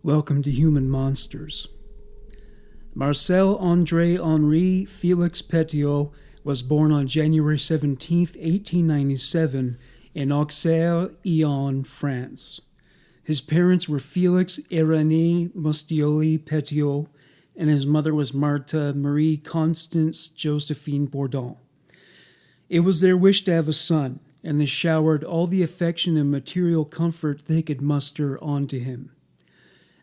Welcome to Human Monsters. Marcel André Henri Félix Petiot was born on January 17, 1897, in Auxerre-Yonne, France. His parents were Félix et Renée Mostioli Petiot, and his mother was Marthe Marie Constance Josephine Bourdon. It was their wish to have a son, and they showered all the affection and material comfort they could muster onto him.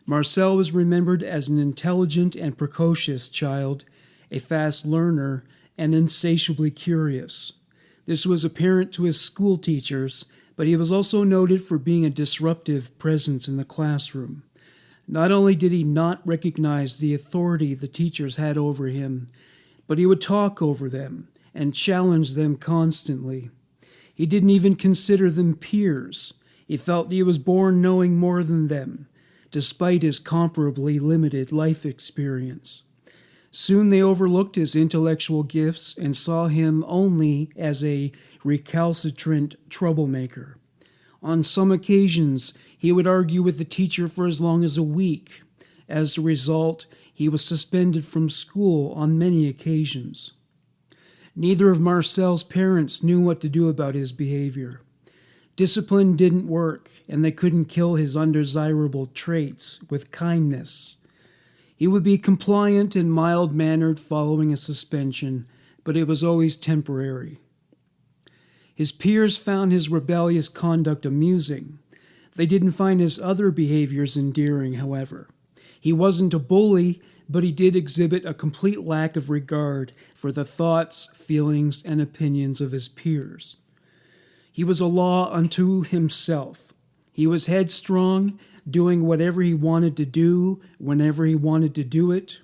Marcel was remembered as an intelligent and precocious child, a fast learner, and insatiably curious. This was apparent to his school teachers, but he was also noted for being a disruptive presence in the classroom. Not only did he not recognize the authority the teachers had over him, but he would talk over them and challenge them constantly. He didn't even consider them peers. He felt he was born knowing more than them, despite his comparably limited life experience. Soon they overlooked his intellectual gifts and saw him only as a recalcitrant troublemaker. On some occasions, he would argue with the teacher for as long as a week. As a result, he was suspended from school on many occasions. Neither of Marcel's parents knew what to do about his behavior. Discipline didn't work, and they couldn't kill his undesirable traits with kindness. He would be compliant and mild-mannered following a suspension, but it was always temporary. His peers found his rebellious conduct amusing. They didn't find his other behaviors endearing, however. He wasn't a bully, but he did exhibit a complete lack of regard for the thoughts, feelings, and opinions of his peers. He was a law unto himself. He was headstrong, doing whatever he wanted to do, whenever he wanted to do it.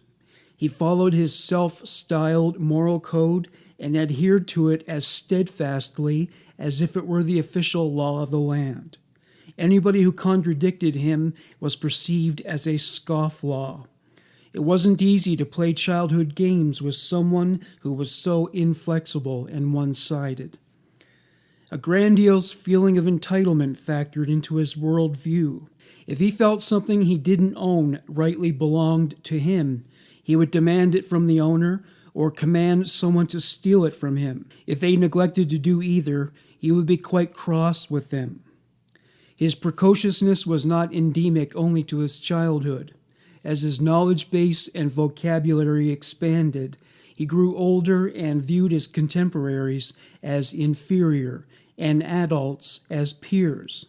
He followed his self-styled moral code and adhered to it as steadfastly as if it were the official law of the land. Anybody who contradicted him was perceived as a scofflaw. It wasn't easy to play childhood games with someone who was so inflexible and one-sided. A grandiose feeling of entitlement factored into his worldview. If he felt something he didn't own rightly belonged to him, he would demand it from the owner or command someone to steal it from him. If they neglected to do either, he would be quite cross with them. His precociousness was not endemic only to his childhood. As his knowledge base and vocabulary expanded, he grew older and viewed his contemporaries as inferior and adults as peers.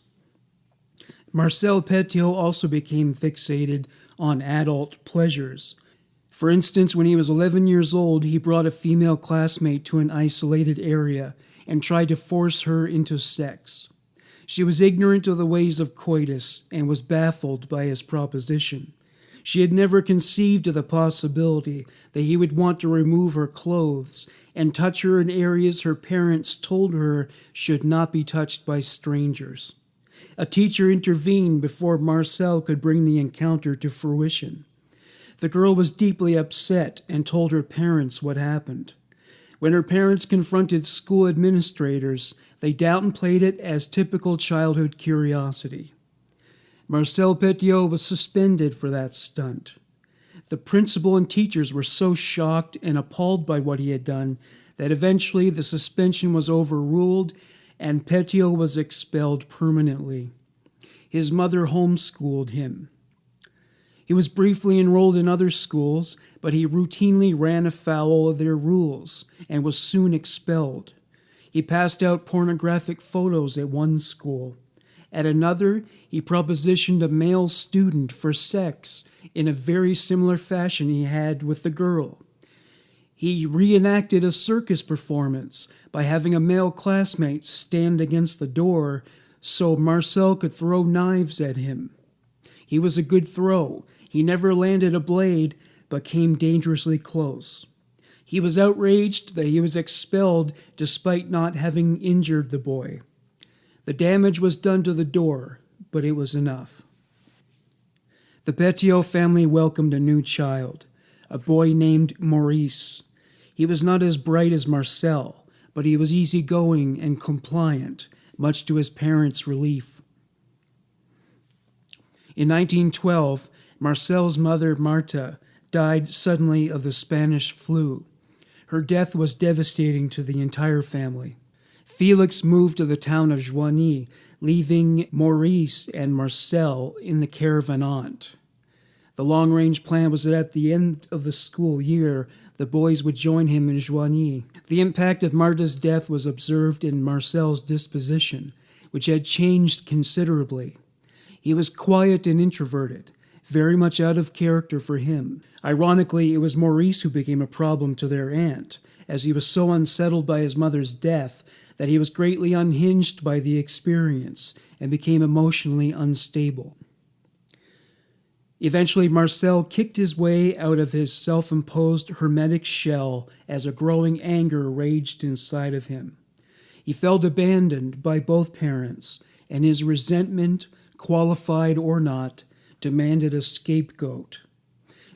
Marcel Petiot also became fixated on adult pleasures. For instance, when he was 11 years old, he brought a female classmate to an isolated area and tried to force her into sex. She was ignorant of the ways of coitus and was baffled by his proposition. She had never conceived of the possibility that he would want to remove her clothes and touch her in areas her parents told her should not be touched by strangers. A teacher intervened before Marcel could bring the encounter to fruition. The girl was deeply upset and told her parents what happened. When her parents confronted school administrators, they downplayed it as typical childhood curiosity. Marcel Petiot was suspended for that stunt. The principal and teachers were so shocked and appalled by what he had done that eventually the suspension was overruled and Petiot was expelled permanently. His mother homeschooled him. He was briefly enrolled in other schools, but he routinely ran afoul of their rules and was soon expelled. He passed out pornographic photos at one school. At another, he propositioned a male student for sex in a very similar fashion he had with the girl. He reenacted a circus performance by having a male classmate stand against the door so Marcel could throw knives at him. He was a good throw. He never landed a blade, but came dangerously close. He was outraged that he was expelled despite not having injured the boy. The damage was done to the door, but it was enough. The Petiot family welcomed a new child, a boy named Maurice. He was not as bright as Marcel, but he was easygoing and compliant, much to his parents' relief. In 1912, Marcel's mother, Marta, died suddenly of the Spanish flu. Her death was devastating to the entire family. Felix moved to the town of Joigny, leaving Maurice and Marcel in the care of an aunt. The long-range plan was that at the end of the school year, the boys would join him in Joigny. The impact of Marta's death was observed in Marcel's disposition, which had changed considerably. He was quiet and introverted, very much out of character for him. Ironically, it was Maurice who became a problem to their aunt, as he was so unsettled by his mother's death that he was greatly unhinged by the experience and became emotionally unstable. Eventually, Marcel kicked his way out of his self-imposed hermetic shell as a growing anger raged inside of him. He felt abandoned by both parents, and his resentment, qualified or not, demanded a scapegoat.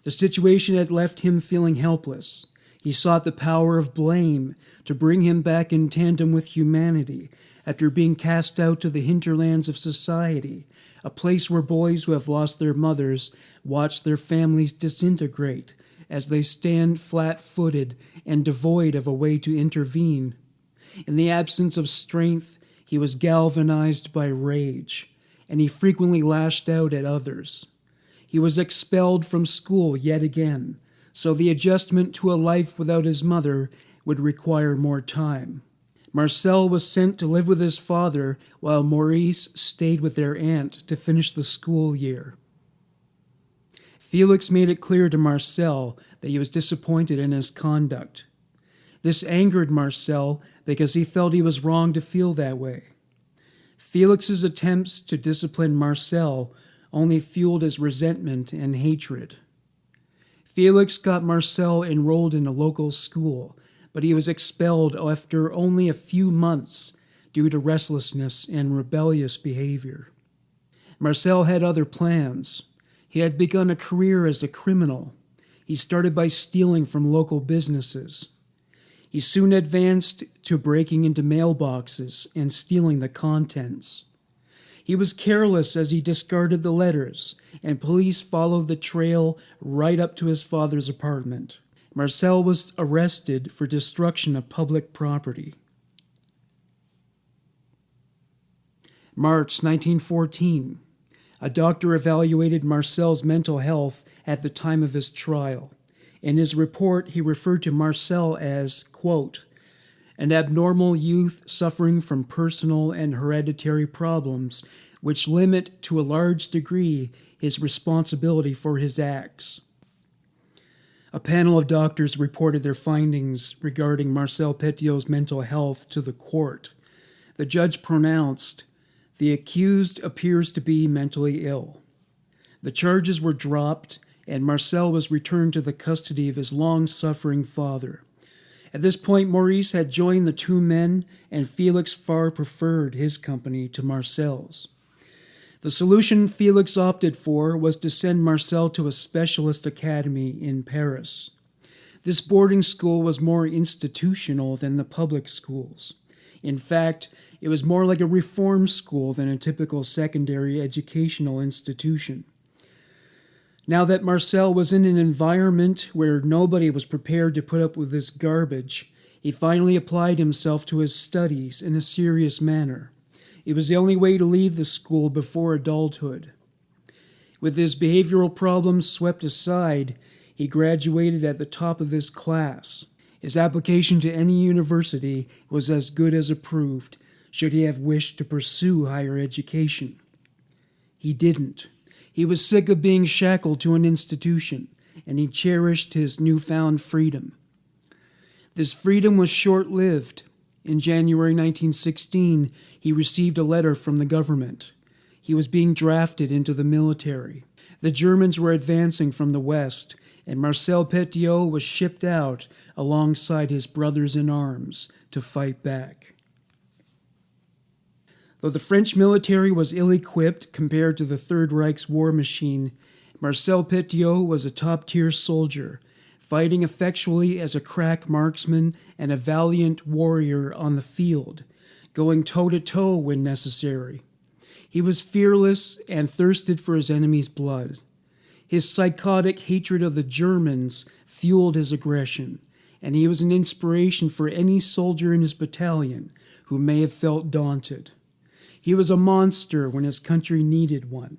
The situation had left him feeling helpless. He sought the power of blame to bring him back in tandem with humanity after being cast out to the hinterlands of society, a place where boys who have lost their mothers watch their families disintegrate as they stand flat-footed and devoid of a way to intervene. In the absence of strength, he was galvanized by rage, and he frequently lashed out at others. He was expelled from school yet again, so the adjustment to a life without his mother would require more time. Marcel was sent to live with his father, while Maurice stayed with their aunt to finish the school year. Felix made it clear to Marcel that he was disappointed in his conduct. This angered Marcel because he felt he was wrong to feel that way. Felix's attempts to discipline Marcel only fueled his resentment and hatred. Felix got Marcel enrolled in a local school, but he was expelled after only a few months due to restlessness and rebellious behavior. Marcel had other plans. He had begun a career as a criminal. He started by stealing from local businesses. He soon advanced to breaking into mailboxes and stealing the contents. He was careless as he discarded the letters, and police followed the trail right up to his father's apartment. Marcel was arrested for destruction of public property. March 1914. A doctor evaluated Marcel's mental health at the time of his trial. In his report, he referred to Marcel as, quote, an abnormal youth suffering from personal and hereditary problems which limit to a large degree his responsibility for his acts. A panel of doctors reported their findings regarding Marcel Petiot's mental health to the court. The judge pronounced, "The accused appears to be mentally ill." The charges were dropped, and Marcel was returned to the custody of his long-suffering father. At this point, Maurice had joined the two men, and Felix far preferred his company to Marcel's. The solution Felix opted for was to send Marcel to a specialist academy in Paris. This boarding school was more institutional than the public schools. In fact, it was more like a reform school than a typical secondary educational institution. Now that Marcel was in an environment where nobody was prepared to put up with this garbage, he finally applied himself to his studies in a serious manner. It was the only way to leave the school before adulthood. With his behavioral problems swept aside, he graduated at the top of his class. His application to any university was as good as approved, should he have wished to pursue higher education. He didn't. He was sick of being shackled to an institution, and he cherished his newfound freedom. This freedom was short-lived. In January 1916, he received a letter from the government. He was being drafted into the military. The Germans were advancing from the west, and Marcel Petiot was shipped out alongside his brothers in arms to fight back. Though the French military was ill-equipped compared to the Third Reich's war machine, Marcel Petiot was a top-tier soldier, fighting effectually as a crack marksman and a valiant warrior on the field, going toe-to-toe when necessary. He was fearless and thirsted for his enemy's blood. His psychotic hatred of the Germans fueled his aggression, and he was an inspiration for any soldier in his battalion who may have felt daunted. He was a monster when his country needed one.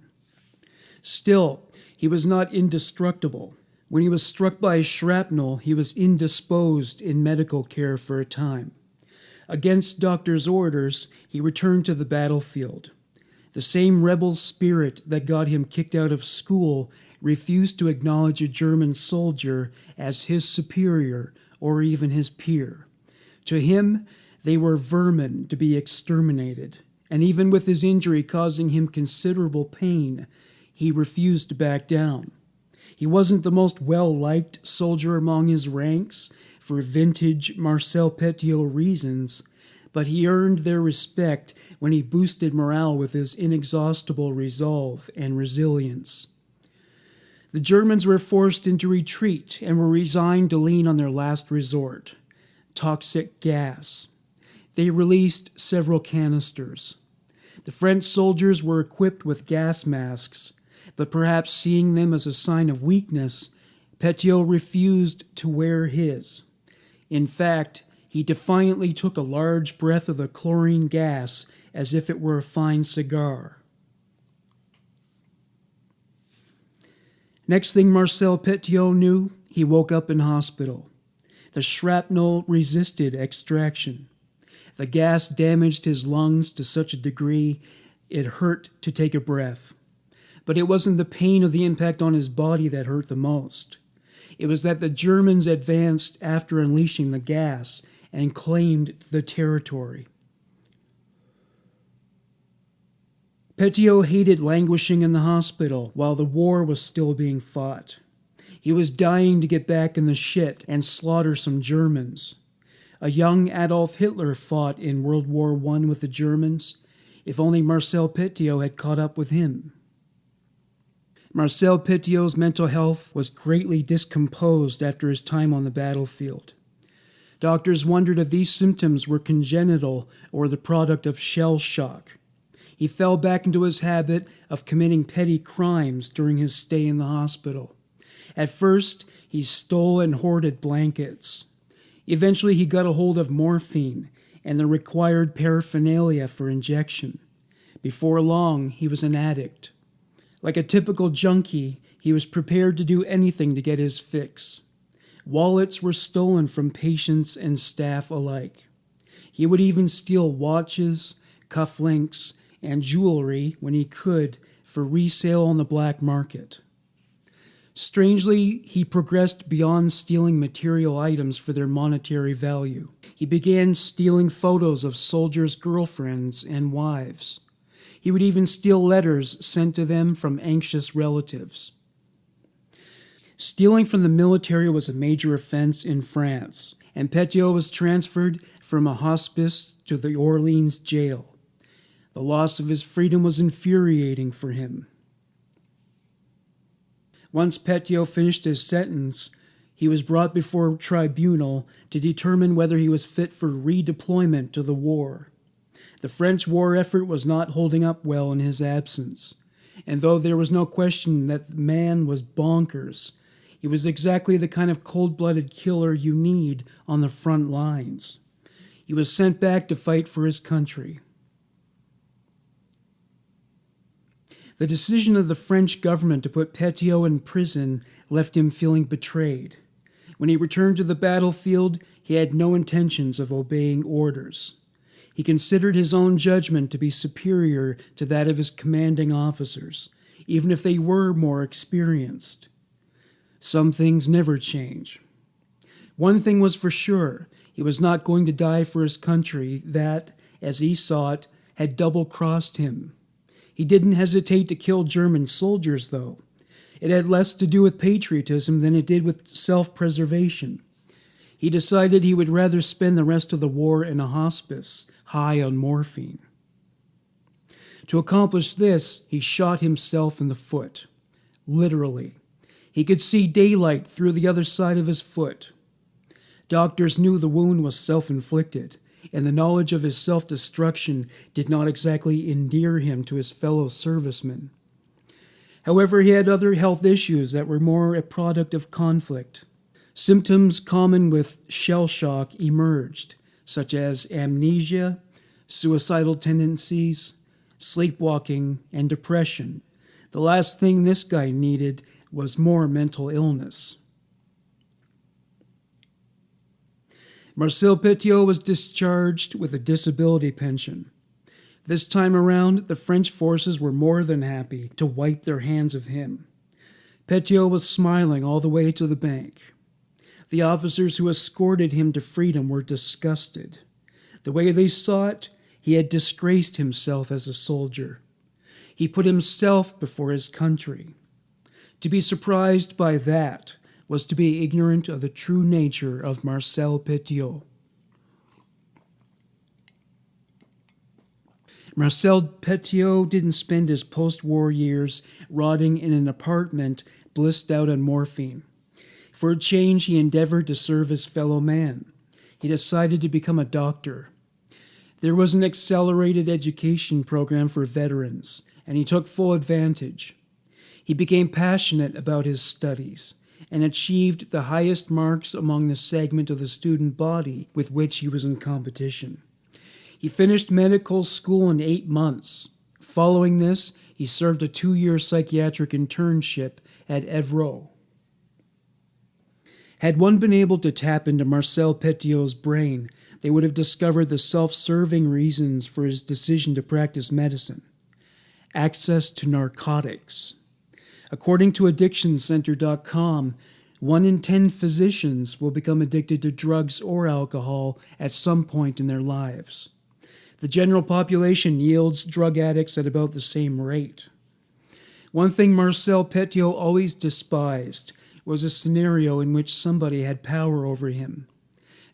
Still, he was not indestructible. When he was struck by shrapnel, he was indisposed in medical care for a time. Against doctors' orders, he returned to the battlefield. The same rebel spirit that got him kicked out of school refused to acknowledge a German soldier as his superior or even his peer. To him, they were vermin to be exterminated, and even with his injury causing him considerable pain, he refused to back down. He wasn't the most well-liked soldier among his ranks for vintage Marcel Petiot reasons, but he earned their respect when he boosted morale with his inexhaustible resolve and resilience. The Germans were forced into retreat and were resigned to lean on their last resort, toxic gas. They released several canisters. The French soldiers were equipped with gas masks, but perhaps seeing them as a sign of weakness, Petiot refused to wear his. In fact, he defiantly took a large breath of the chlorine gas as if it were a fine cigar. Next thing Marcel Petiot knew, he woke up in hospital. The shrapnel resisted extraction. The gas damaged his lungs to such a degree it hurt to take a breath. But it wasn't the pain of the impact on his body that hurt the most. It was that the Germans advanced after unleashing the gas and claimed the territory. Petiot hated languishing in the hospital while the war was still being fought. He was dying to get back in the shit and slaughter some Germans. A young Adolf Hitler fought in World War I with the Germans. If only Marcel Petiot had caught up with him. Marcel Petiot's mental health was greatly discomposed after his time on the battlefield. Doctors wondered if these symptoms were congenital or the product of shell shock. He fell back into his habit of committing petty crimes during his stay in the hospital. At first, he stole and hoarded blankets. Eventually, he got a hold of morphine and the required paraphernalia for injection. Before long, he was an addict. Like a typical junkie, he was prepared to do anything to get his fix. Wallets were stolen from patients and staff alike. He would even steal watches, cufflinks, and jewelry when he could for resale on the black market. Strangely, he progressed beyond stealing material items for their monetary value. He began stealing photos of soldiers' girlfriends and wives. He would even steal letters sent to them from anxious relatives. Stealing from the military was a major offense in France, and Petiot was transferred from a hospice to the Orleans jail. The loss of his freedom was infuriating for him. Once Petiot finished his sentence, he was brought before a tribunal to determine whether he was fit for redeployment to the war. The French war effort was not holding up well in his absence, and though there was no question that the man was bonkers, he was exactly the kind of cold-blooded killer you need on the front lines. He was sent back to fight for his country. The decision of the French government to put Petiot in prison left him feeling betrayed. When he returned to the battlefield, he had no intentions of obeying orders. He considered his own judgment to be superior to that of his commanding officers, even if they were more experienced. Some things never change. One thing was for sure, he was not going to die for his country that, as he saw it, had double-crossed him. He didn't hesitate to kill German soldiers, though. It had less to do with patriotism than it did with self-preservation. He decided he would rather spend the rest of the war in a hospice, high on morphine. To accomplish this, he shot himself in the foot. Literally. He could see daylight through the other side of his foot. Doctors knew the wound was self-inflicted, and the knowledge of his self-destruction did not exactly endear him to his fellow servicemen. However, he had other health issues that were more a product of conflict. Symptoms common with shell shock emerged, such as amnesia, suicidal tendencies, sleepwalking, and depression. The last thing this guy needed was more mental illness. Marcel Petiot was discharged with a disability pension. This time around, the French forces were more than happy to wipe their hands of him. Petiot was smiling all the way to the bank. The officers who escorted him to freedom were disgusted. The way they saw it, he had disgraced himself as a soldier. He put himself before his country. To be surprised by that was to be ignorant of the true nature of Marcel Petiot. Marcel Petiot didn't spend his post-war years rotting in an apartment blissed out on morphine. For a change, he endeavored to serve his fellow man. He decided to become a doctor. There was an accelerated education program for veterans, and he took full advantage. He became passionate about his studies and achieved the highest marks among the segment of the student body with which he was in competition. He finished medical school in 8 months. Following this, he served a 2-year psychiatric internship at Évreux. Had one been able to tap into Marcel Petiot's brain, they would have discovered the self-serving reasons for his decision to practice medicine. Access to narcotics. According to AddictionCenter.com, 1 in 10 physicians will become addicted to drugs or alcohol at some point in their lives. The general population yields drug addicts at about the same rate. One thing Marcel Petiot always despised was a scenario in which somebody had power over him.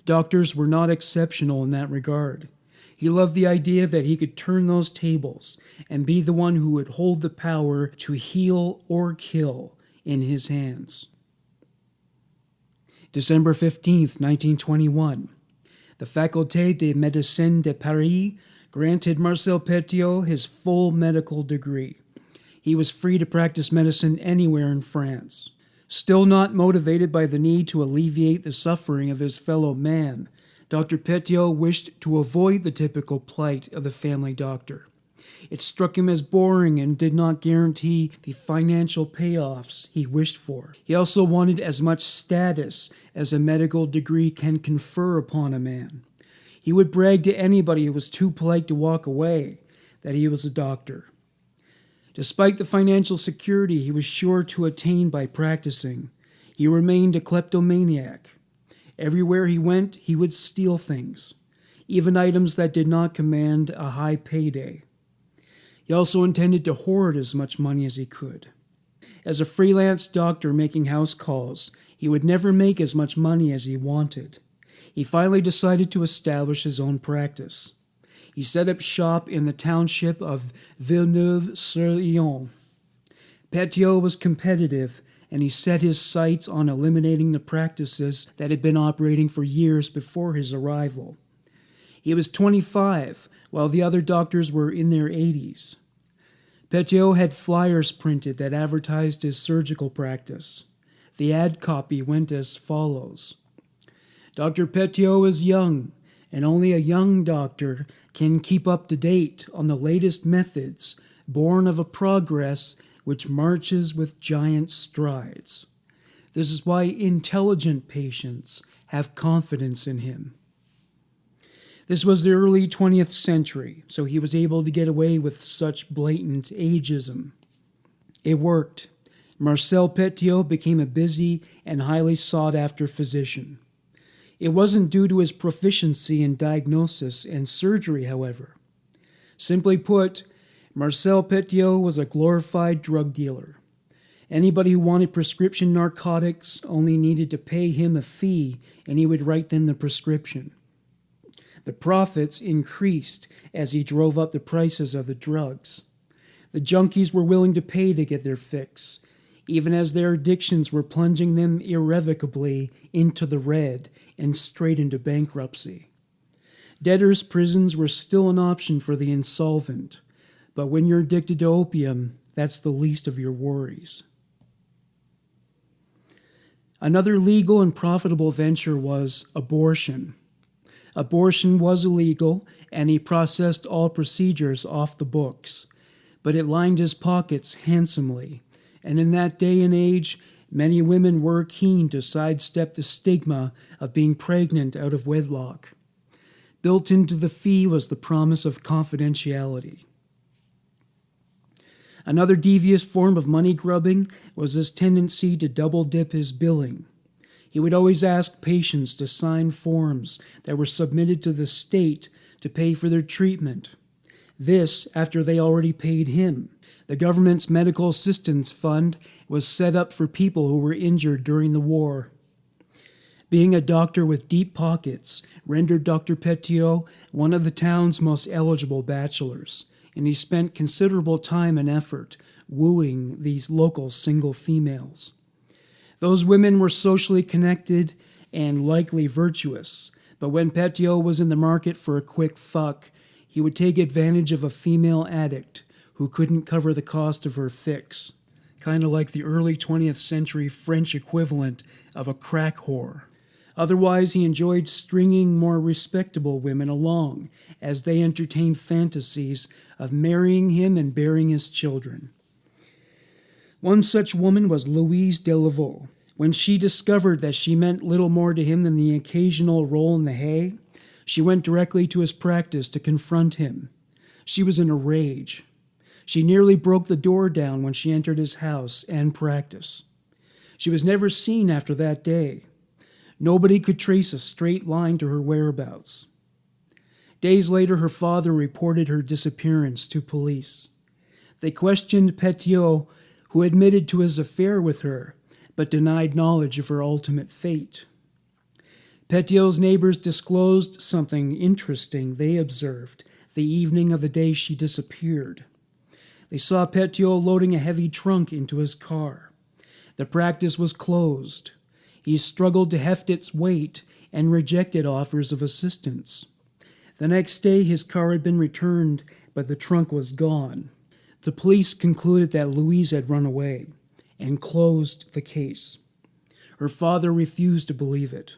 Doctors were not exceptional in that regard. He loved the idea that he could turn those tables and be the one who would hold the power to heal or kill in his hands. December 15th, 1921. The Faculté de Médecine de Paris granted Marcel Petiot his full medical degree. He was free to practice medicine anywhere in France. Still not motivated by the need to alleviate the suffering of his fellow man, Dr. Petiot wished to avoid the typical plight of the family doctor. It struck him as boring and did not guarantee the financial payoffs he wished for. He also wanted as much status as a medical degree can confer upon a man. He would brag to anybody who was too polite to walk away that he was a doctor. Despite the financial security he was sure to attain by practicing, he remained a kleptomaniac. Everywhere he went, he would steal things, even items that did not command a high payday. He also intended to hoard as much money as he could. As a freelance doctor making house calls, he would never make as much money as he wanted. He finally decided to establish his own practice. He set up shop in the township of Villeneuve-sur-Yonne. Petiot was competitive, and he set his sights on eliminating the practices that had been operating for years before his arrival. He was 25, while the other doctors were in their 80s. Petiot had flyers printed that advertised his surgical practice. The ad copy went as follows: Dr. Petiot is young, and only a young doctor can keep up to date on the latest methods, born of a progress which marches with giant strides. This is why intelligent patients have confidence in him. This was the early 20th century, so he was able to get away with such blatant ageism. It worked. Marcel Petiot became a busy and highly sought-after physician. It wasn't due to his proficiency in diagnosis and surgery, however. Simply put, Marcel Petiot was a glorified drug dealer. Anybody who wanted prescription narcotics only needed to pay him a fee, and he would write them the prescription. The profits increased as he drove up the prices of the drugs. The junkies were willing to pay to get their fix, even as their addictions were plunging them irrevocably into the red and straight into bankruptcy. Debtors' prisons were still an option for the insolvent, but when you're addicted to opium, That's the least of your worries. Another legal and profitable venture was abortion. Abortion was illegal, and he processed all procedures off the books, but it lined his pockets handsomely, and in that day and age, many women were keen to sidestep the stigma of being pregnant out of wedlock. Built into the fee was the promise of confidentiality. Another devious form of money grubbing was his tendency to double-dip his billing. He would always ask patients to sign forms that were submitted to the state to pay for their treatment. This after they already paid him. The government's medical assistance fund was set up for people who were injured during the war. Being a doctor with deep pockets rendered Dr. Petiot one of the town's most eligible bachelors, and he spent considerable time and effort wooing these local single females. Those women were socially connected and likely virtuous, but when Petiot was in the market for a quick fuck, he would take advantage of a female addict who couldn't cover the cost of her fix, kind of like the early 20th century French equivalent of a crack whore. Otherwise, he enjoyed stringing more respectable women along as they entertained fantasies of marrying him and bearing his children. One such woman was Louise Delaveau. When she discovered that she meant little more to him than the occasional roll in the hay, she went directly to his practice to confront him. She was in a rage. She nearly broke the door down when she entered his house and practice. She was never seen after that day. Nobody could trace a straight line to her whereabouts. Days later, her father reported her disappearance to police. They questioned Petiot, who admitted to his affair with her, but denied knowledge of her ultimate fate. Petiot's neighbors disclosed something interesting they observed the evening of the day she disappeared. They saw Petiot loading a heavy trunk into his car. The practice was closed. He struggled to heft its weight and rejected offers of assistance. The next day, his car had been returned, but the trunk was gone. The police concluded that Louise had run away and closed the case. Her father refused to believe it.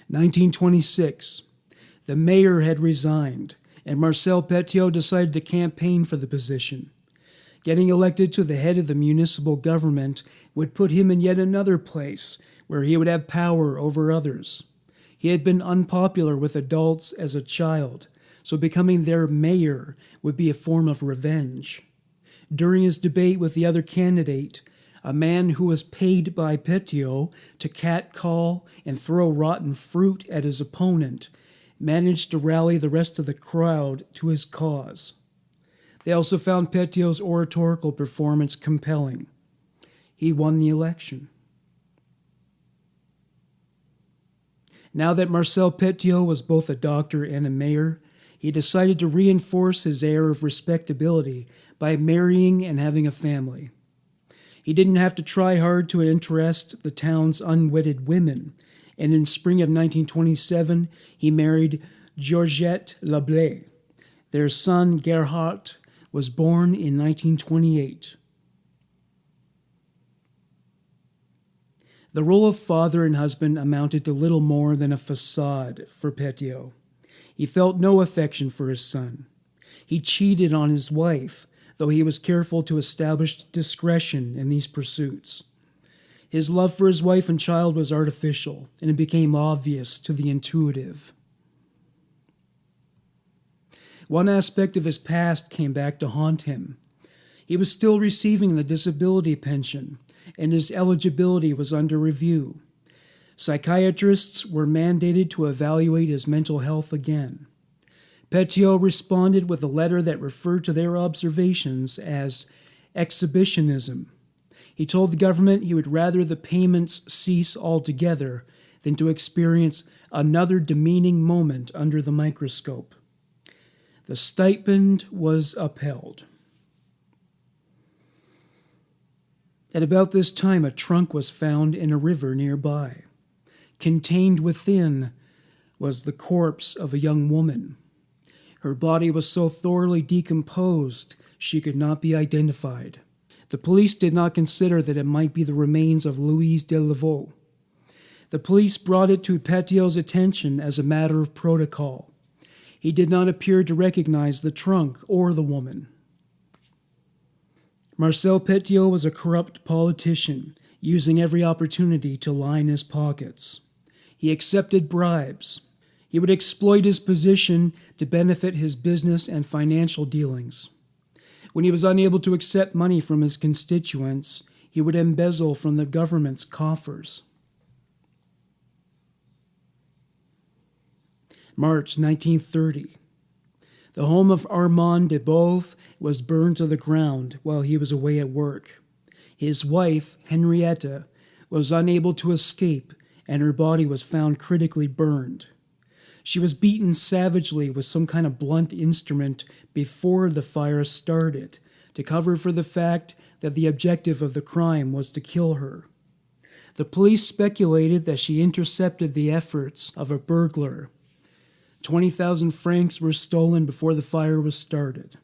1926. The mayor had resigned, and Marcel Petiot decided to campaign for the position. Getting elected to the head of the municipal government would put him in yet another place where he would have power over others. He had been unpopular with adults as a child, so becoming their mayor would be a form of revenge. During his debate with the other candidate, a man who was paid by Petiot to catcall and throw rotten fruit at his opponent managed to rally the rest of the crowd to his cause. They also found Petiot's oratorical performance compelling. He won the election. Now that Marcel Petiot was both a doctor and a mayor, he decided to reinforce his air of respectability by marrying and having a family. He didn't have to try hard to interest the town's unwedded women, and in spring of 1927, he married Georgette Lablais. Their son, Gerhard, was born in 1928. The role of father and husband amounted to little more than a facade for Petiot. He felt no affection for his son. He cheated on his wife, though he was careful to establish discretion in these pursuits. His love for his wife and child was artificial, and it became obvious to the intuitive. One aspect of his past came back to haunt him. He was still receiving the disability pension, and his eligibility was under review. Psychiatrists were mandated to evaluate his mental health again. Petiot responded with a letter that referred to their observations as exhibitionism. He told the government he would rather the payments cease altogether than to experience another demeaning moment under the microscope. The stipend was upheld. At about this time, a trunk was found in a river nearby. Contained within was the corpse of a young woman. Her body was so thoroughly decomposed she could not be identified. The police did not consider that it might be the remains of Louise Delaveau. The police brought it to Petiot's attention as a matter of protocol. He did not appear to recognize the trunk or the woman. Marcel Petiot was a corrupt politician, using every opportunity to line his pockets. He accepted bribes. He would exploit his position to benefit his business and financial dealings. When he was unable to accept money from his constituents, he would embezzle from the government's coffers. March 1930. The home of Armand de Beauve was burned to the ground while he was away at work. His wife, Henrietta, was unable to escape, and her body was found critically burned. She was beaten savagely with some kind of blunt instrument before the fire started, to cover for the fact that the objective of the crime was to kill her. The police speculated that she intercepted the efforts of a burglar. 20,000 francs were stolen before the fire was started.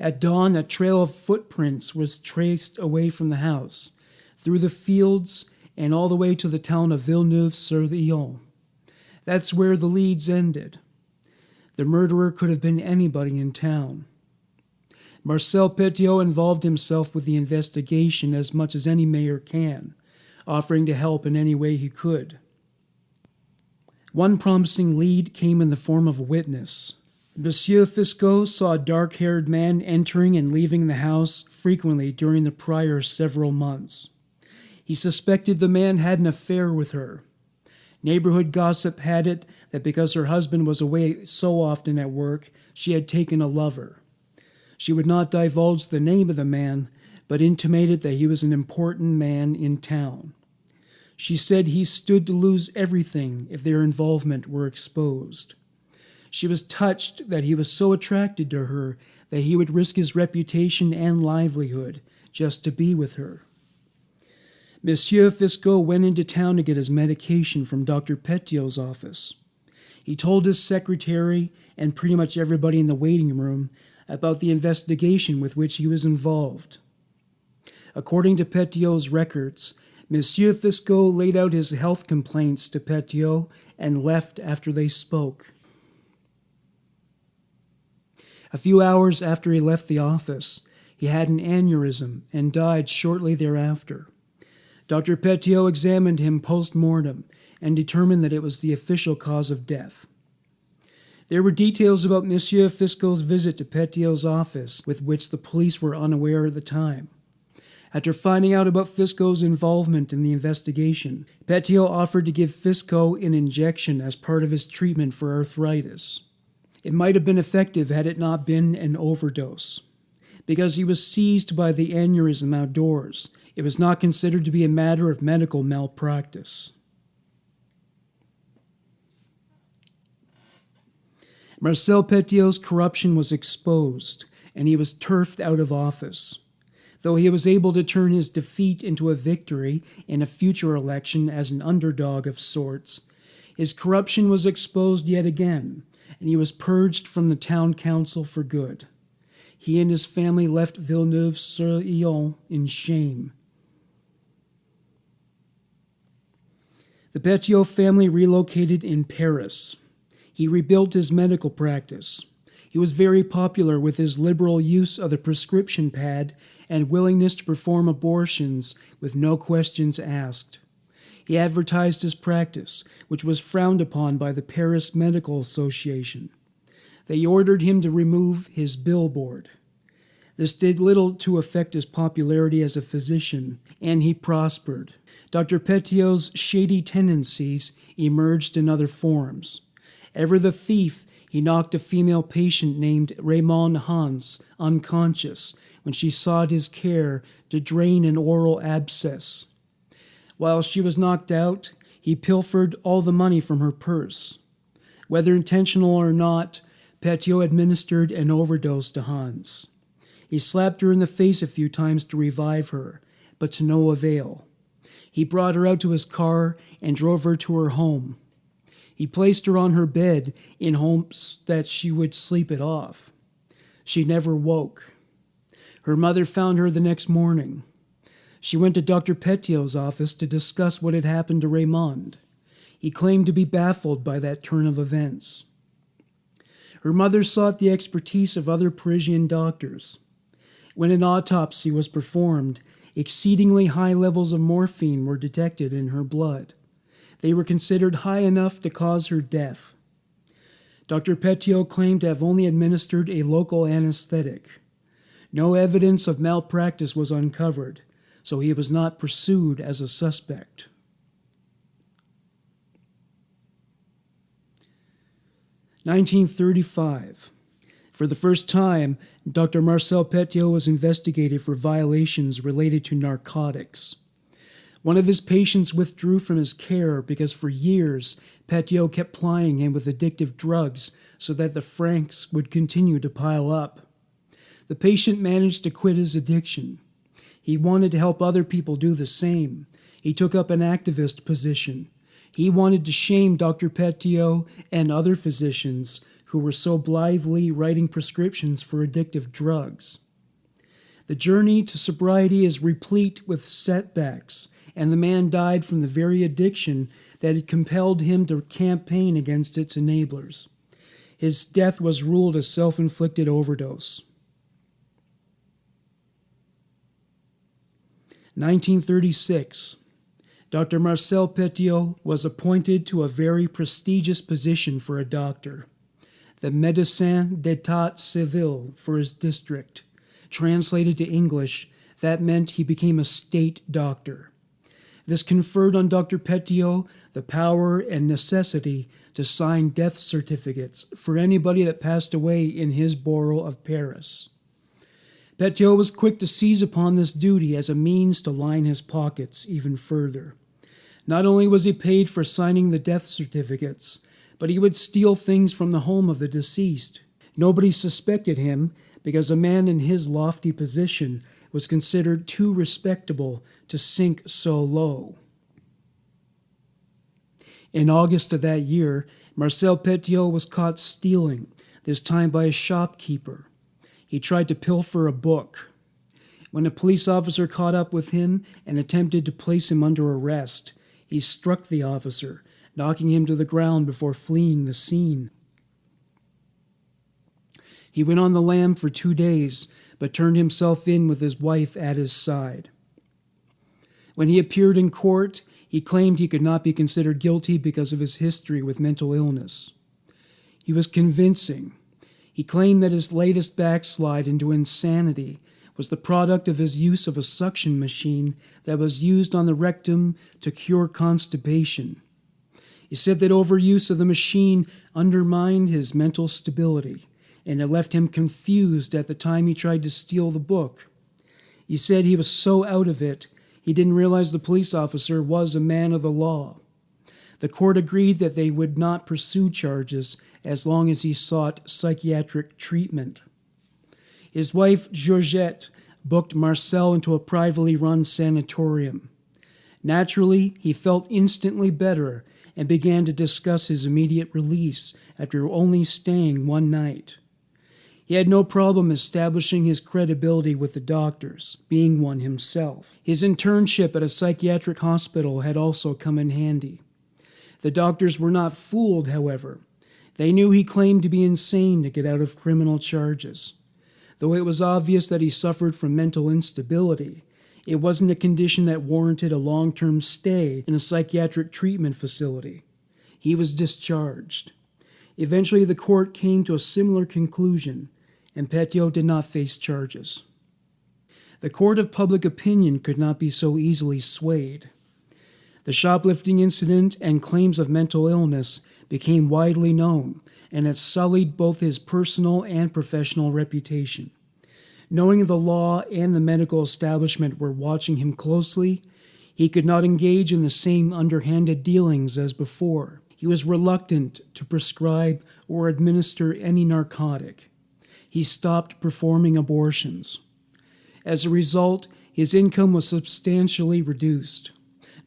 At dawn, a trail of footprints was traced away from the house, through the fields, and all the way to the town of Villeneuve-sur-Yonne. That's where the leads ended. The murderer could have been anybody in town. Marcel Petiot involved himself with the investigation as much as any mayor can, offering to help in any way he could. One promising lead came in the form of a witness. Monsieur Fisco saw a dark-haired man entering and leaving the house frequently during the prior several months. He suspected the man had an affair with her. Neighborhood gossip had it that because her husband was away so often at work, she had taken a lover. She would not divulge the name of the man, but intimated that he was an important man in town. She said he stood to lose everything if their involvement were exposed. She was touched that he was so attracted to her that he would risk his reputation and livelihood just to be with her. Monsieur Fisco went into town to get his medication from Dr. Petiot's office. He told his secretary and pretty much everybody in the waiting room about the investigation with which he was involved. According to Petiot's records, Monsieur Fisco laid out his health complaints to Petiot and left after they spoke. A few hours after he left the office, he had an aneurysm and died shortly thereafter. Dr. Petiot examined him post-mortem and determined that it was the official cause of death. There were details about Monsieur Fisco's visit to Petiot's office with which the police were unaware at the time. After finding out about Fisco's involvement in the investigation, Petiot offered to give Fisco an injection as part of his treatment for arthritis. It might have been effective had it not been an overdose. Because he was seized by the aneurysm outdoors, it was not considered to be a matter of medical malpractice. Marcel Petiot's corruption was exposed, and he was turfed out of office. Though he was able to turn his defeat into a victory in a future election as an underdog of sorts, his corruption was exposed yet again, and he was purged from the town council for good. He and his family left Villeneuve-sur-Yonne in shame. The Petiot family relocated in Paris. He rebuilt his medical practice. He was very popular with his liberal use of the prescription pad and willingness to perform abortions with no questions asked. He advertised his practice, which was frowned upon by the Paris Medical Association. They ordered him to remove his billboard. This did little to affect his popularity as a physician, and he prospered. Dr. Petiot's shady tendencies emerged in other forms. Ever the thief, he knocked a female patient named Raymond Hans unconscious when she sought his care to drain an oral abscess. While she was knocked out, he pilfered all the money from her purse. Whether intentional or not, Petiot administered an overdose to Hans. He slapped her in the face a few times to revive her, but to no avail. He brought her out to his car and drove her to her home. He placed her on her bed in hopes that she would sleep it off. She never woke. Her mother found her the next morning. She went to Dr. Petiot's office to discuss what had happened to Raymond. He claimed to be baffled by that turn of events. Her mother sought the expertise of other Parisian doctors. When an autopsy was performed, exceedingly high levels of morphine were detected in her blood. They were considered high enough to cause her death. Dr. Petiot claimed to have only administered a local anesthetic. No evidence of malpractice was uncovered, so he was not pursued as a suspect. (1935). For the first time, Dr. Marcel Petiot was investigated for violations related to narcotics. One of his patients withdrew from his care because for years Petiot kept plying him with addictive drugs so that the francs would continue to pile up. The patient managed to quit his addiction. He wanted to help other people do the same. He took up an activist position. He wanted to shame Dr. Petiot and other physicians who were so blithely writing prescriptions for addictive drugs. The journey to sobriety is replete with setbacks, and the man died from the very addiction that had compelled him to campaign against its enablers. His death was ruled a self-inflicted overdose. 1936. Dr. Marcel Petiot was appointed to a very prestigious position for a doctor, the médecin d'état civil for his district. Translated to English, that meant he became a state doctor. This conferred on Dr. Petiot the power and necessity to sign death certificates for anybody that passed away in his borough of Paris. Petiot was quick to seize upon this duty as a means to line his pockets even further. Not only was he paid for signing the death certificates, but he would steal things from the home of the deceased. Nobody suspected him because a man in his lofty position was considered too respectable to sink so low. In August of that year, Marcel Petiot was caught stealing, this time by a shopkeeper. He tried to pilfer a book. When a police officer caught up with him and attempted to place him under arrest, he struck the officer, knocking him to the ground before fleeing the scene. He went on the lam for 2 days, but turned himself in with his wife at his side. When he appeared in court, he claimed he could not be considered guilty because of his history with mental illness. He was convincing. He claimed that his latest backslide into insanity was the product of his use of a suction machine that was used on the rectum to cure constipation. He said that overuse of the machine undermined his mental stability, and it left him confused at the time he tried to steal the book. He said he was so out of it, he didn't realize the police officer was a man of the law. The court agreed that they would not pursue charges as long as he sought psychiatric treatment. His wife, Georgette, booked Marcel into a privately run sanatorium. Naturally, he felt instantly better and began to discuss his immediate release after only staying 1 night. He had no problem establishing his credibility with the doctors, being one himself. His internship at a psychiatric hospital had also come in handy. The doctors were not fooled, however. They knew he claimed to be insane to get out of criminal charges. Though it was obvious that he suffered from mental instability, it wasn't a condition that warranted a long-term stay in a psychiatric treatment facility. He was discharged. Eventually, the court came to a similar conclusion, and Petiot did not face charges. The court of public opinion could not be so easily swayed. The shoplifting incident and claims of mental illness became widely known, and it sullied both his personal and professional reputation. Knowing the law and the medical establishment were watching him closely, he could not engage in the same underhanded dealings as before. He was reluctant to prescribe or administer any narcotic. He stopped performing abortions. As a result, his income was substantially reduced.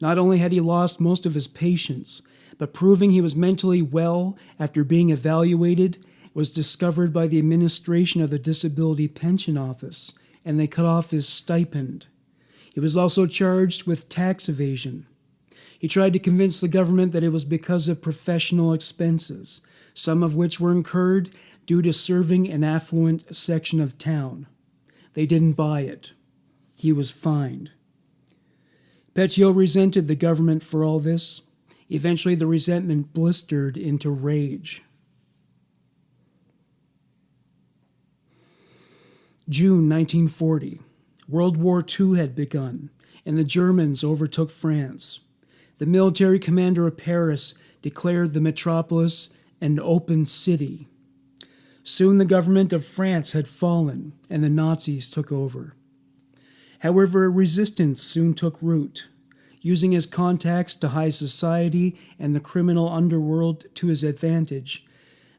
Not only had he lost most of his patients, but proving he was mentally well after being evaluated was discovered by the administration of the Disability Pension Office, and they cut off his stipend. He was also charged with tax evasion. He tried to convince the government that it was because of professional expenses, some of which were incurred due to serving an affluent section of town. They didn't buy it. He was fined. Petiot resented the government for all this. Eventually, the resentment blistered into rage. June 1940. World War II had begun, and the Germans overtook France. The military commander of Paris declared the metropolis an open city. Soon the government of France had fallen, and the Nazis took over. However, resistance soon took root. Using his contacts to high society and the criminal underworld to his advantage,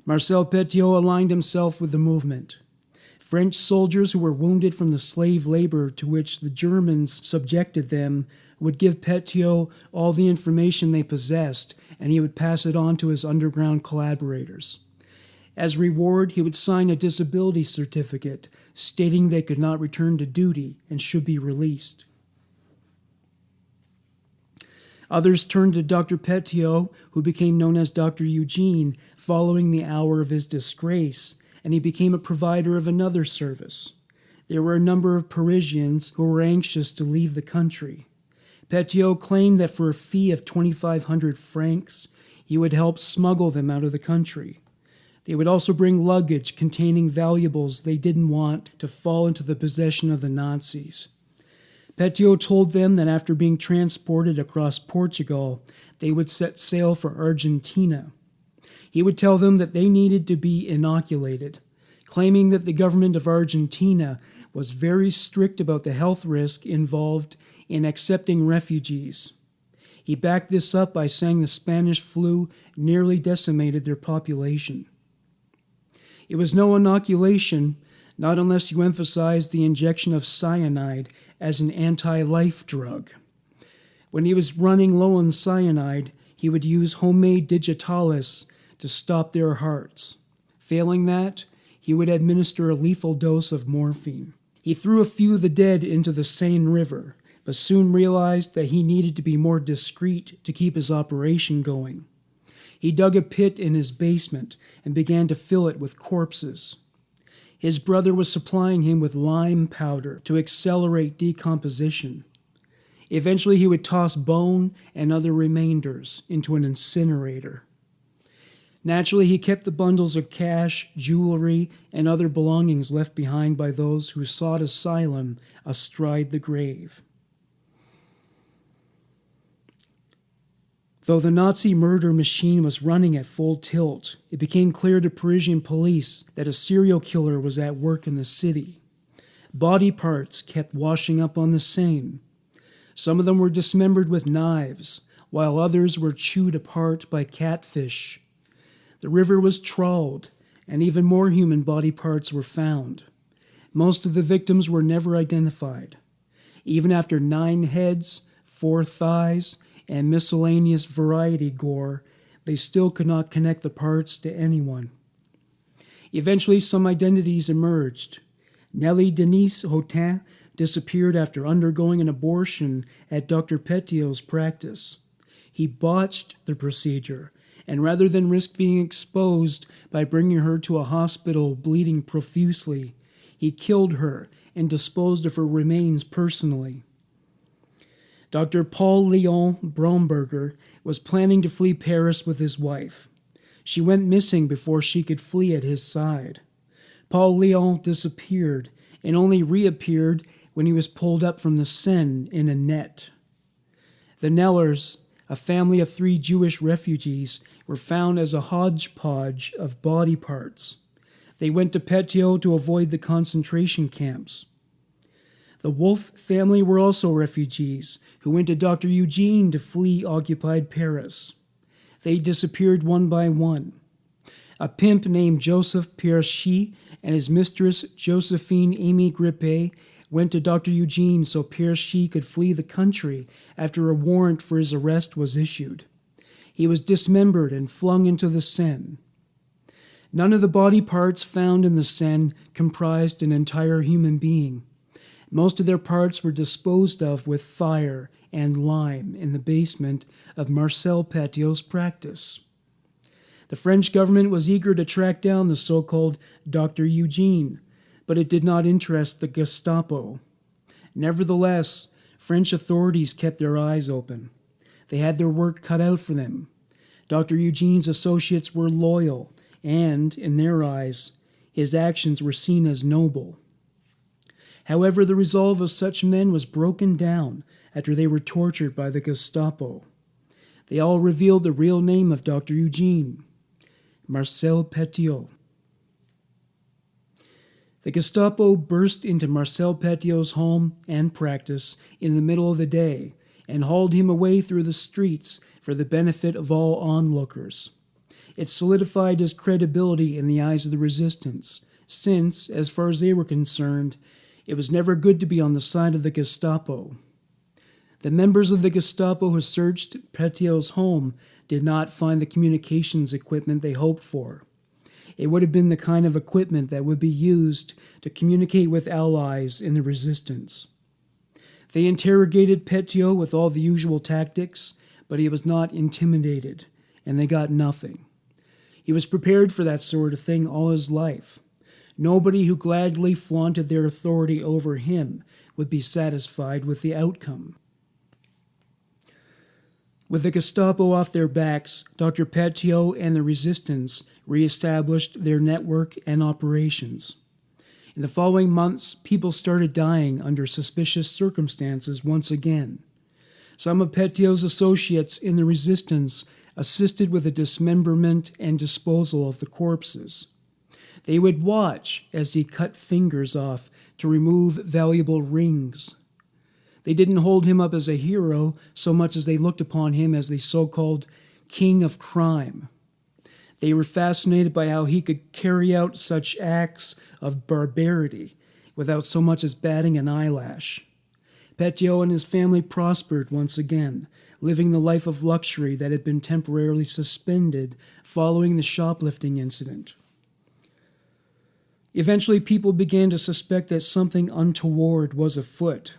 Marcel Petiot aligned himself with the movement. French soldiers who were wounded from the slave labor to which the Germans subjected them would give Petiot all the information they possessed, and he would pass it on to his underground collaborators. As reward, he would sign a disability certificate stating they could not return to duty and should be released. Others turned to Dr. Petiot, who became known as Dr. Eugene, following the hour of his disgrace, and he became a provider of another service. There were a number of Parisians who were anxious to leave the country. Petiot claimed that for a fee of 2,500 francs, he would help smuggle them out of the country. They would also bring luggage containing valuables they didn't want to fall into the possession of the Nazis. Petiot told them that after being transported across Portugal, they would set sail for Argentina. He would tell them that they needed to be inoculated, claiming that the government of Argentina was very strict about the health risk involved in accepting refugees. He backed this up by saying the Spanish flu nearly decimated their population. It was no inoculation, not unless you emphasized the injection of cyanide as an anti-life drug. When he was running low on cyanide, he would use homemade digitalis to stop their hearts. Failing that, he would administer a lethal dose of morphine. He threw a few of the dead into the Seine River, but soon realized that he needed to be more discreet to keep his operation going. He dug a pit in his basement and began to fill it with corpses. His brother was supplying him with lime powder to accelerate decomposition. Eventually, he would toss bone and other remainders into an incinerator. Naturally, he kept the bundles of cash, jewelry, and other belongings left behind by those who sought asylum astride the grave. Though the Nazi murder machine was running at full tilt, it became clear to Parisian police that a serial killer was at work in the city. Body parts kept washing up on the Seine. Some of them were dismembered with knives, while others were chewed apart by catfish. The river was trawled, and even more human body parts were found. Most of the victims were never identified. Even after 9 heads, 4 thighs, and miscellaneous variety gore, they still could not connect the parts to anyone. Eventually, some identities emerged. Nellie Denise Hautain disappeared after undergoing an abortion at Dr. Petiot's practice. He botched the procedure, and rather than risk being exposed by bringing her to a hospital bleeding profusely, he killed her and disposed of her remains personally. Dr. Paul Léon Bromberger was planning to flee Paris with his wife. She went missing before she could flee at his side. Paul Léon disappeared and only reappeared when he was pulled up from the Seine in a net. The Knellers, a family of 3 Jewish refugees, were found as a hodgepodge of body parts. They went to Petiot to avoid the concentration camps. The Wolf family were also refugees who went to Dr. Eugene to flee occupied Paris. They disappeared one by one. A pimp named Joseph Pierchy and his mistress Josephine Amy Grippet went to Dr. Eugene so Pierchy could flee the country after a warrant for his arrest was issued. He was dismembered and flung into the Seine. None of the body parts found in the Seine comprised an entire human being. Most of their parts were disposed of with fire and lime in the basement of Marcel Petiot's practice. The French government was eager to track down the so-called Dr. Eugene, but it did not interest the Gestapo. Nevertheless, French authorities kept their eyes open. They had their work cut out for them. Dr. Eugene's associates were loyal, and, in their eyes, his actions were seen as noble. However, the resolve of such men was broken down after they were tortured by the Gestapo. They all revealed the real name of Dr. Eugene, Marcel Petiot. The Gestapo burst into Marcel Petiot's home and practice in the middle of the day and hauled him away through the streets for the benefit of all onlookers. It solidified his credibility in the eyes of the resistance, since, as far as they were concerned, it was never good to be on the side of the Gestapo. The members of the Gestapo who searched Petiot's home did not find the communications equipment they hoped for. It would have been the kind of equipment that would be used to communicate with allies in the resistance. They interrogated Petiot with all the usual tactics, but he was not intimidated, and they got nothing. He was prepared for that sort of thing all his life. Nobody who gladly flaunted their authority over him would be satisfied with the outcome. With the Gestapo off their backs, Dr. Petiot and the resistance re-established their network and operations. In the following months, people started dying under suspicious circumstances once again. Some of Petiot's associates in the resistance assisted with the dismemberment and disposal of the corpses. They would watch as he cut fingers off to remove valuable rings. They didn't hold him up as a hero so much as they looked upon him as the so-called king of crime. They were fascinated by how he could carry out such acts of barbarity without so much as batting an eyelash. Petiot and his family prospered once again, living the life of luxury that had been temporarily suspended following the shoplifting incident. Eventually, people began to suspect that something untoward was afoot.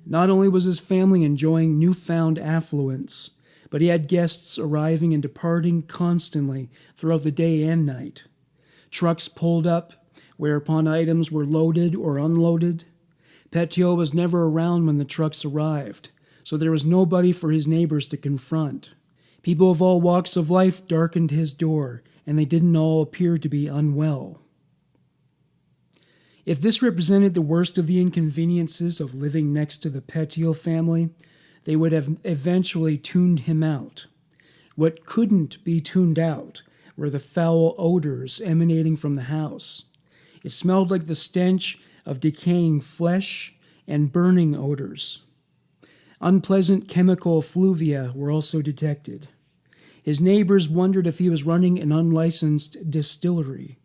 Not only was his family enjoying newfound affluence, but he had guests arriving and departing constantly throughout the day and night. Trucks pulled up, whereupon items were loaded or unloaded. Petiot was never around when the trucks arrived, so there was nobody for his neighbors to confront. People of all walks of life darkened his door, and they didn't all appear to be unwell. If this represented the worst of the inconveniences of living next to the Petiot family, they would have eventually tuned him out. What couldn't be tuned out were the foul odors emanating from the house. It smelled like the stench of decaying flesh and burning odors. Unpleasant chemical effluvia were also detected. His neighbors wondered if he was running an unlicensed distillery.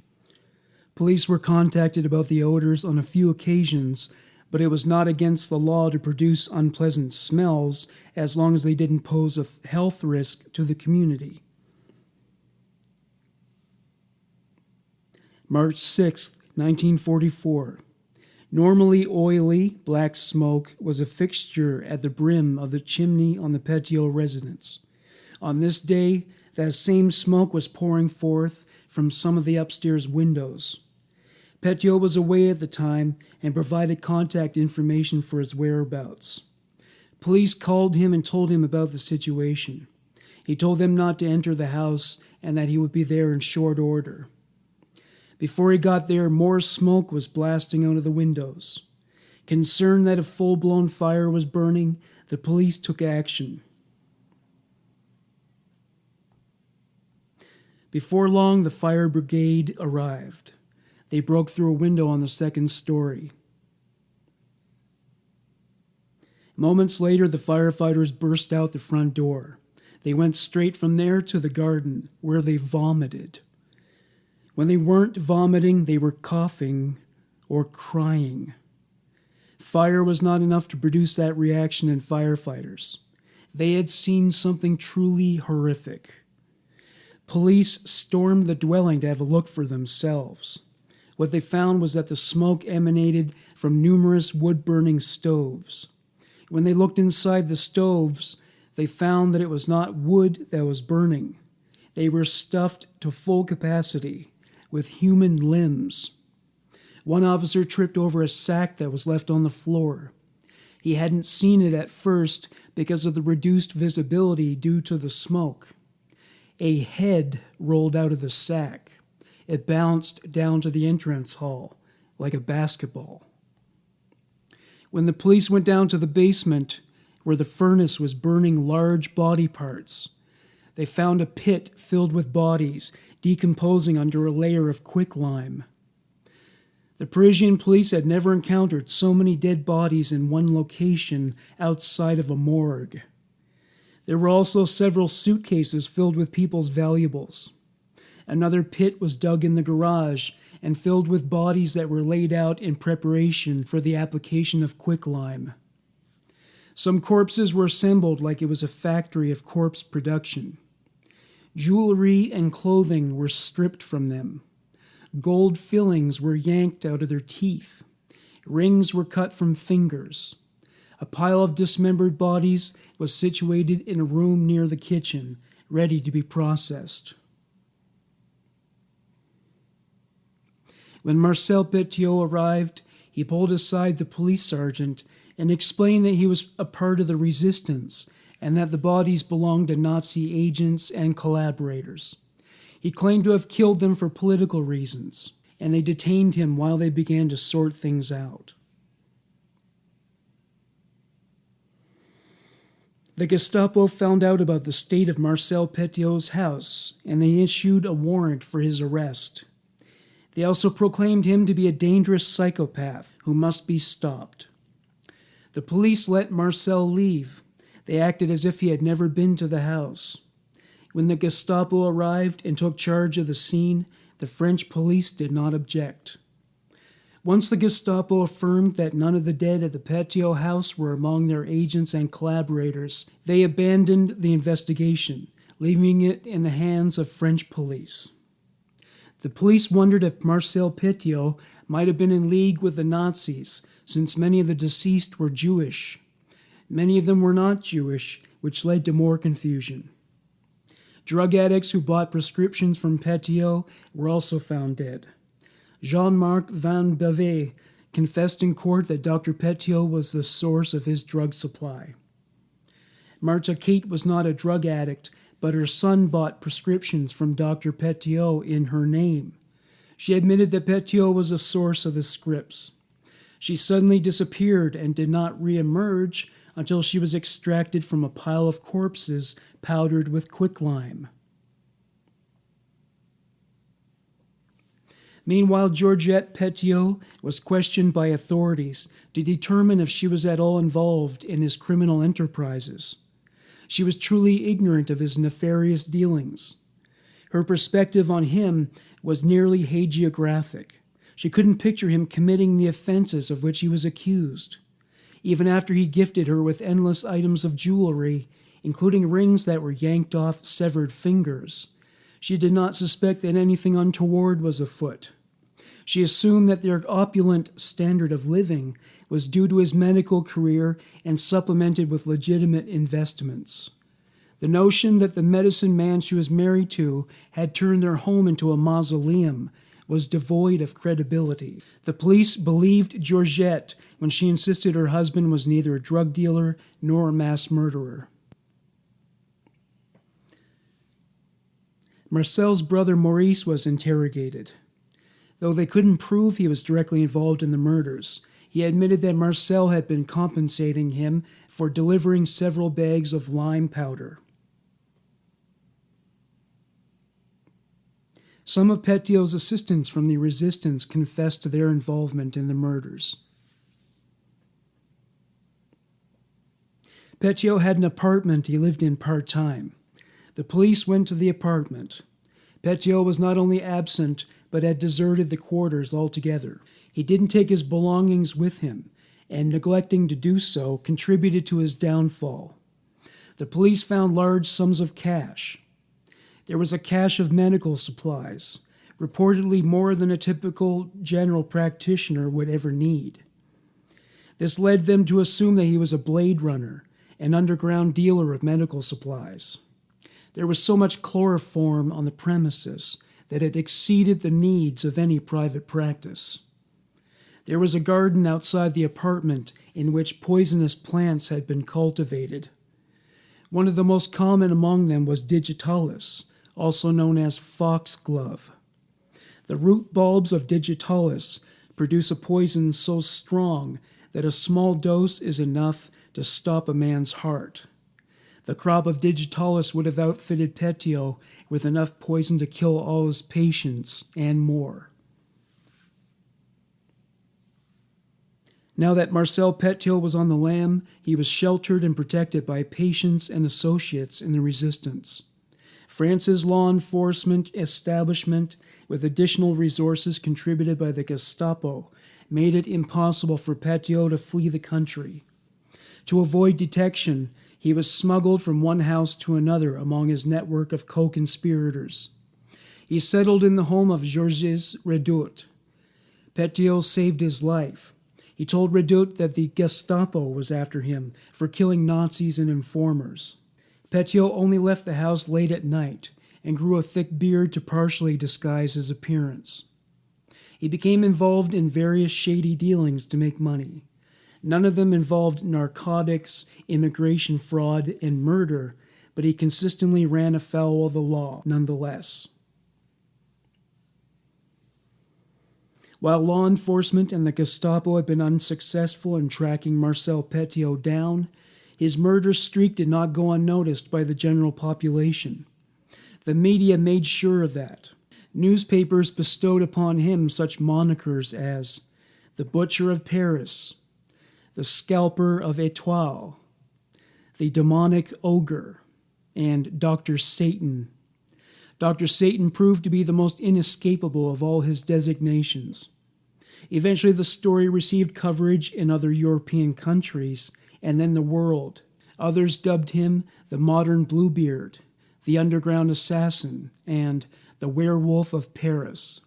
Police were contacted about the odors on a few occasions, but it was not against the law to produce unpleasant smells as long as they didn't pose a health risk to the community. March 6, 1944. Normally oily, black smoke was a fixture at the brim of the chimney on the Petiot residence. On this day, that same smoke was pouring forth from some of the upstairs windows. Petiot was away at the time and provided contact information for his whereabouts. Police called him and told him about the situation. He told them not to enter the house and that he would be there in short order. Before he got there, more smoke was blasting out of the windows. Concerned that a full-blown fire was burning, the police took action. Before long, the fire brigade arrived. They broke through a window on the second story. Moments later, the firefighters burst out the front door. They went straight from there to the garden, where they vomited. When they weren't vomiting, they were coughing or crying. Fire was not enough to produce that reaction in firefighters. They had seen something truly horrific. Police stormed the dwelling to have a look for themselves. What they found was that the smoke emanated from numerous wood-burning stoves. When they looked inside the stoves, they found that it was not wood that was burning. They were stuffed to full capacity with human limbs. One officer tripped over a sack that was left on the floor. He hadn't seen it at first because of the reduced visibility due to the smoke. A head rolled out of the sack. It bounced down to the entrance hall like a basketball. When the police went down to the basement, where the furnace was burning large body parts, they found a pit filled with bodies decomposing under a layer of quicklime. The Parisian police had never encountered so many dead bodies in one location outside of a morgue. There were also several suitcases filled with people's valuables. Another pit was dug in the garage and filled with bodies that were laid out in preparation for the application of quicklime. Some corpses were assembled like it was a factory of corpse production. Jewelry and clothing were stripped from them. Gold fillings were yanked out of their teeth. Rings were cut from fingers. A pile of dismembered bodies was situated in a room near the kitchen, ready to be processed. When Marcel Petiot arrived, he pulled aside the police sergeant and explained that he was a part of the resistance and that the bodies belonged to Nazi agents and collaborators. He claimed to have killed them for political reasons, and they detained him while they began to sort things out. The Gestapo found out about the state of Marcel Petiot's house, and they issued a warrant for his arrest. They also proclaimed him to be a dangerous psychopath who must be stopped. The police let Marcel leave. They acted as if he had never been to the house. When the Gestapo arrived and took charge of the scene, the French police did not object. Once the Gestapo affirmed that none of the dead at the Petiot house were among their agents and collaborators, they abandoned the investigation, leaving it in the hands of French police. The police wondered if Marcel Petiot might have been in league with the Nazis, since many of the deceased were Jewish. Many of them were not Jewish, which led to more confusion. Drug addicts who bought prescriptions from Petiot were also found dead. Jean-Marc Van Bavay confessed in court that Dr. Petiot was the source of his drug supply. Martha Kate was not a drug addict, but her son bought prescriptions from Dr. Petiot in her name. She admitted that Petiot was the source of the scripts. She suddenly disappeared and did not re-emerge until she was extracted from a pile of corpses powdered with quicklime. Meanwhile, Georgette Petiot was questioned by authorities to determine if she was at all involved in his criminal enterprises. She was truly ignorant of his nefarious dealings. Her perspective on him was nearly hagiographic. She couldn't picture him committing the offenses of which he was accused. Even after he gifted her with endless items of jewelry, including rings that were yanked off severed fingers, she did not suspect that anything untoward was afoot. She assumed that their opulent standard of living was due to his medical career and supplemented with legitimate investments. The notion that the medicine man she was married to had turned their home into a mausoleum was devoid of credibility. The police believed Georgette when she insisted her husband was neither a drug dealer nor a mass murderer. Marcel's brother Maurice was interrogated. Though they couldn't prove he was directly involved in the murders, he admitted that Marcel had been compensating him for delivering several bags of lime powder. Some of Petiot's assistants from the resistance confessed to their involvement in the murders. Petiot had an apartment he lived in part-time. The police went to the apartment. Petiot was not only absent, but had deserted the quarters altogether. He didn't take his belongings with him, and neglecting to do so contributed to his downfall. The police found large sums of cash. There was a cache of medical supplies, reportedly more than a typical general practitioner would ever need. This led them to assume that he was a blade runner, an underground dealer of medical supplies. There was so much chloroform on the premises that it exceeded the needs of any private practice. There was a garden outside the apartment in which poisonous plants had been cultivated. One of the most common among them was digitalis, also known as foxglove. The root bulbs of digitalis produce a poison so strong that a small dose is enough to stop a man's heart. The crop of digitalis would have outfitted Petiot with enough poison to kill all his patients and more. Now that Marcel Petiot was on the lam, he was sheltered and protected by patients and associates in the resistance. France's law enforcement establishment, with additional resources contributed by the Gestapo, made it impossible for Petiot to flee the country. To avoid detection, he was smuggled from one house to another among his network of co-conspirators. He settled in the home of Georges Redoute. Petiot saved his life. He told Redoute that the Gestapo was after him for killing Nazis and informers. Petiot only left the house late at night and grew a thick beard to partially disguise his appearance. He became involved in various shady dealings to make money. None of them involved narcotics, immigration fraud, and murder, but he consistently ran afoul of the law nonetheless. While law enforcement and the Gestapo had been unsuccessful in tracking Marcel Petiot down, his murder streak did not go unnoticed by the general population. The media made sure of that. Newspapers bestowed upon him such monikers as the Butcher of Paris, the Scalper of Étoile, the Demonic Ogre, and Dr. Satan. Dr. Satan proved to be the most inescapable of all his designations. Eventually, the story received coverage in other European countries and then the world. Others dubbed him the Modern Bluebeard, the Underground Assassin, and the Werewolf of Paris.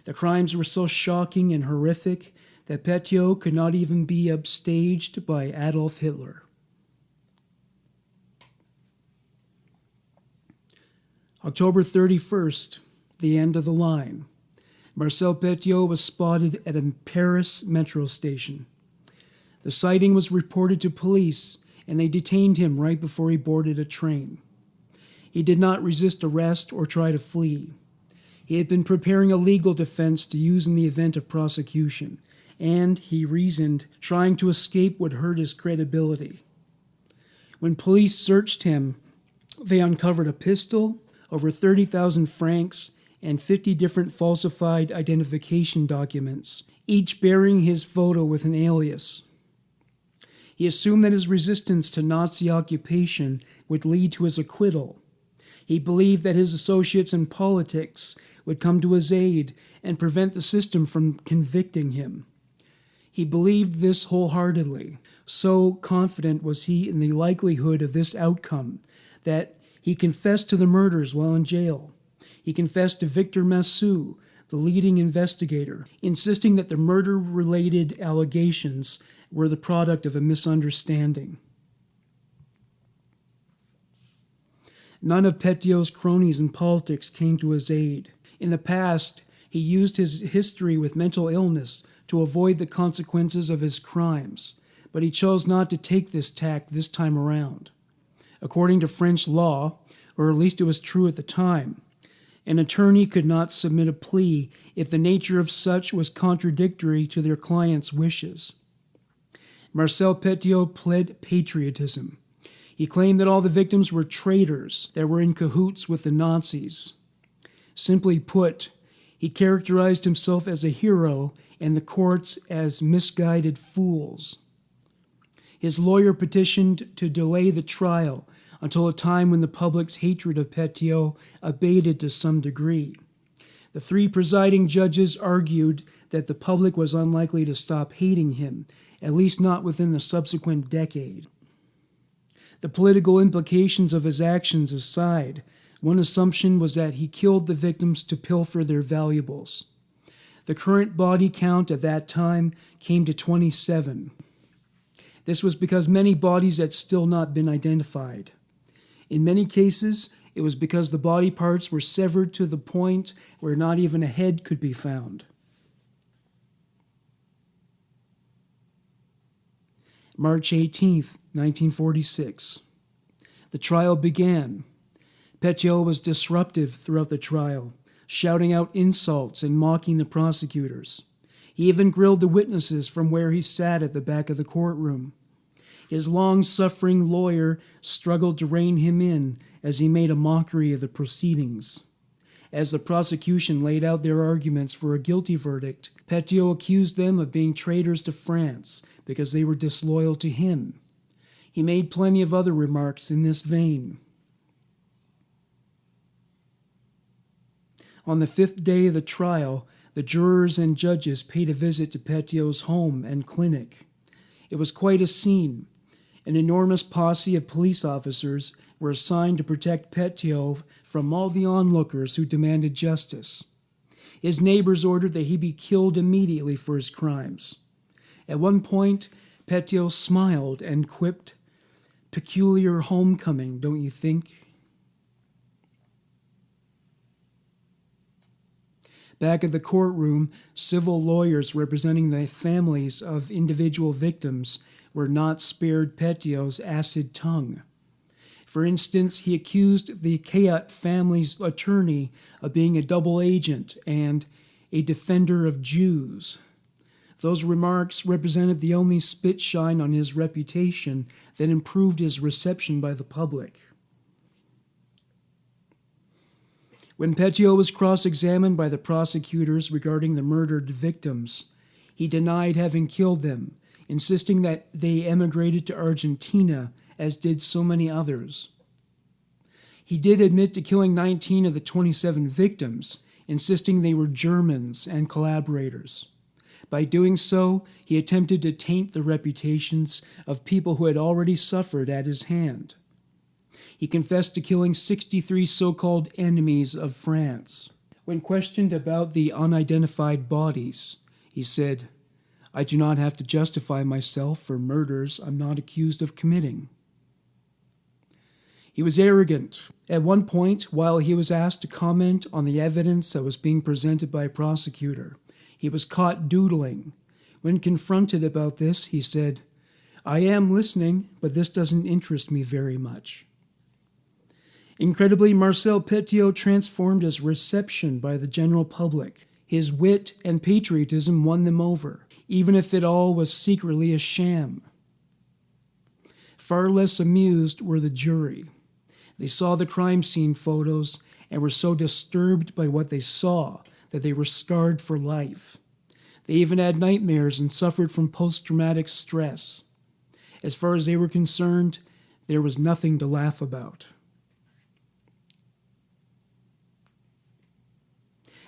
The crimes were so shocking and horrific that Petiot could not even be upstaged by Adolf Hitler. October 31st, the end of the line. Marcel Petiot was spotted at a Paris metro station. The sighting was reported to police, and they detained him right before he boarded a train. He did not resist arrest or try to flee. He had been preparing a legal defense to use in the event of prosecution, and, he reasoned, trying to escape would hurt his credibility. When police searched him, they uncovered a pistol, over 30,000 francs, and 50 different falsified identification documents, each bearing his photo with an alias. He assumed that his resistance to Nazi occupation would lead to his acquittal. He believed that his associates in politics would come to his aid and prevent the system from convicting him. He believed this wholeheartedly. So confident was he in the likelihood of this outcome that he confessed to the murders while in jail. He confessed to Victor Massou, the leading investigator, insisting that the murder-related allegations were the product of a misunderstanding. None of Petiot's cronies in politics came to his aid. In the past, he used his history with mental illness to avoid the consequences of his crimes, but he chose not to take this tack this time around. According to French law, or at least it was true at the time, an attorney could not submit a plea if the nature of such was contradictory to their client's wishes. Marcel Petiot pled patriotism. He claimed that all the victims were traitors that were in cahoots with the Nazis. Simply put, he characterized himself as a hero and the courts as misguided fools. His lawyer petitioned to delay the trial until a time when the public's hatred of Petiot abated to some degree. The three presiding judges argued that the public was unlikely to stop hating him, at least not within the subsequent decade. The political implications of his actions aside, one assumption was that he killed the victims to pilfer their valuables. The current body count at that time came to 27. This was because many bodies had still not been identified. In many cases, it was because the body parts were severed to the point where not even a head could be found. March 18, 1946. The trial began. Petiot was disruptive throughout the trial, shouting out insults and mocking the prosecutors. He even grilled the witnesses from where he sat at the back of the courtroom. His long-suffering lawyer struggled to rein him in as he made a mockery of the proceedings. As the prosecution laid out their arguments for a guilty verdict, Petiot accused them of being traitors to France because they were disloyal to him. He made plenty of other remarks in this vein. On the 5th day of the trial, the jurors and judges paid a visit to Petiot's home and clinic. It was quite a scene. An enormous posse of police officers were assigned to protect Petiot from all the onlookers who demanded justice. His neighbors ordered that he be killed immediately for his crimes. At one point, Petiot smiled and quipped, "Peculiar homecoming, don't you think?" Back at the courtroom, civil lawyers representing the families of individual victims were not spared Petiot's acid tongue. For instance, he accused the Kayat family's attorney of being a double agent and a defender of Jews. Those remarks represented the only spit shine on his reputation that improved his reception by the public. When Petiot was cross-examined by the prosecutors regarding the murdered victims, he denied having killed them, insisting that they emigrated to Argentina, as did so many others. He did admit to killing 19 of the 27 victims, insisting they were Germans and collaborators. By doing so, he attempted to taint the reputations of people who had already suffered at his hand. He confessed to killing 63 so-called enemies of France. When questioned about the unidentified bodies, he said, "I do not have to justify myself for murders I'm not accused of committing." He was arrogant. At one point, while he was asked to comment on the evidence that was being presented by a prosecutor, he was caught doodling. When confronted about this, he said, "I am listening, but this doesn't interest me very much." Incredibly, Marcel Petiot transformed his reception by the general public. His wit and patriotism won them over, even if it all was secretly a sham. Far less amused were the jury. They saw the crime scene photos and were so disturbed by what they saw that they were scarred for life. They even had nightmares and suffered from post-traumatic stress. As far as they were concerned, there was nothing to laugh about.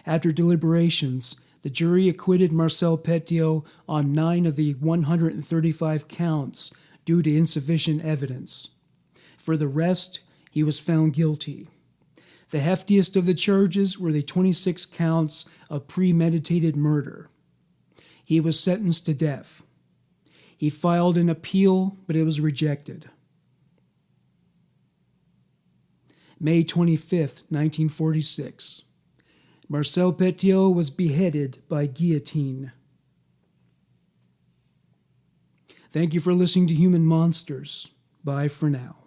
After deliberations, the jury acquitted Marcel Petiot on 9 of the 135 counts due to insufficient evidence. For the rest, he was found guilty. The heftiest of the charges were the 26 counts of premeditated murder. He was sentenced to death. He filed an appeal, but it was rejected. May 25, 1946. Marcel Petiot was beheaded by guillotine. Thank you for listening to Human Monsters. Bye for now.